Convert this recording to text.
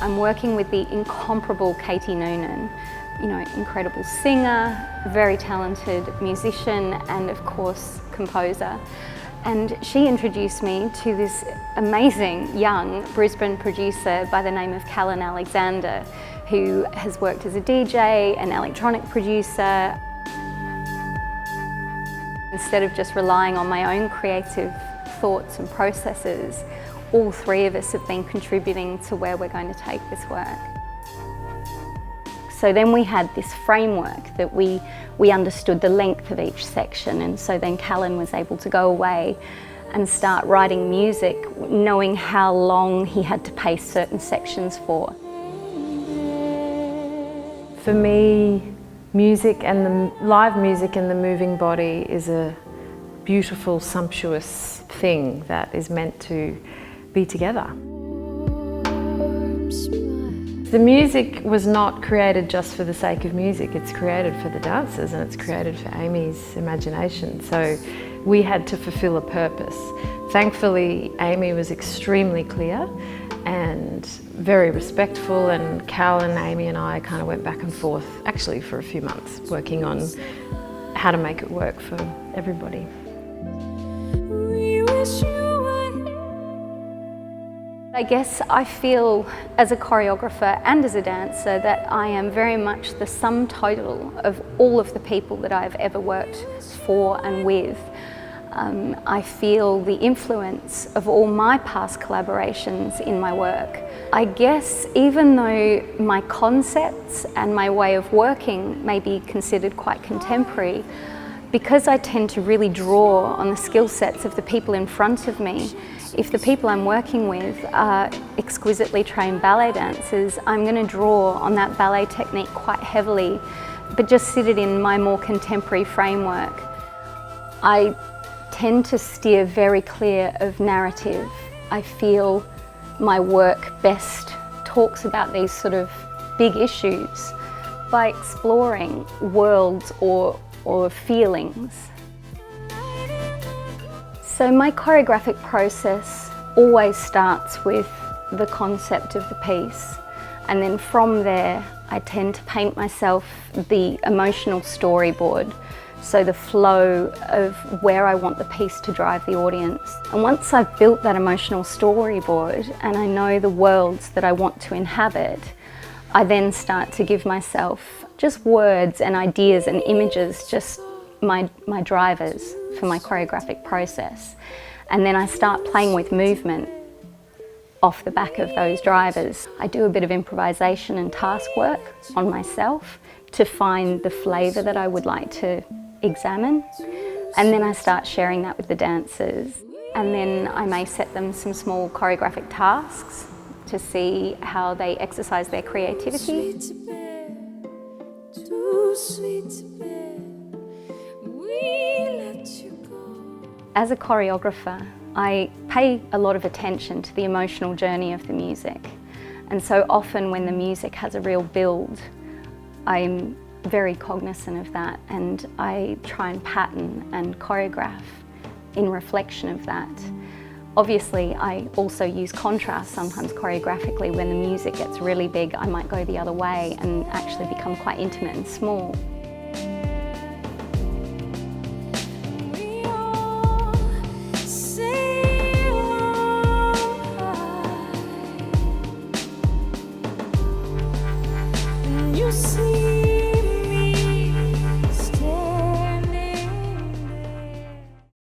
I'm working with the incomparable Katie Noonan, incredible singer, very talented musician, and of course, composer. And she introduced me to this amazing young Brisbane producer by the name of Callan Alexander, who has worked as a DJ, an electronic producer. Instead of just relying on my own creative thoughts and processes, all three of us have been contributing to where we're going to take this work. So then we had this framework that we understood the length of each section, and so then Callan was able to go away and start writing music, knowing how long he had to pace certain sections for. For me, music and the live music and the moving body is a beautiful, sumptuous thing that is meant to be together. The music was not created just for the sake of music, it's created for the dancers and it's created for Amy's imagination. So we had to fulfill a purpose. Thankfully, Amy was extremely clear and very respectful, and Cal and Amy and I kind of went back and forth, actually for a few months, working on how to make it work for everybody. I guess I feel as a choreographer and as a dancer that I am very much the sum total of all of the people that I've ever worked for and with. I feel the influence of all my past collaborations in my work. I guess even though my concepts and my way of working may be considered quite contemporary, because I tend to really draw on the skill sets of the people in front of me, if the people I'm working with are exquisitely trained ballet dancers, I'm going to draw on that ballet technique quite heavily, but just sit it in my more contemporary framework. I tend to steer very clear of narrative. I feel my work best talks about these sort of big issues by exploring worlds or feelings. So my choreographic process always starts with the concept of the piece, and then from there I tend to paint myself the emotional storyboard, so the flow of where I want the piece to drive the audience. And once I've built that emotional storyboard and I know the worlds that I want to inhabit, I then start to give myself just words and ideas and images, just my drivers for my choreographic process. And then I start playing with movement off the back of those drivers. I do a bit of improvisation and task work on myself to find the flavour that I would like to examine. And then I start sharing that with the dancers. And then I may set them some small choreographic tasks to see how they exercise their creativity. As a choreographer, I pay a lot of attention to the emotional journey of the music. And so often when the music has a real build, I'm very cognizant of that, and I try and pattern and choreograph in reflection of that. Obviously, I also use contrast sometimes choreographically. When the music gets really big, I might go the other way and actually become quite intimate and small. You see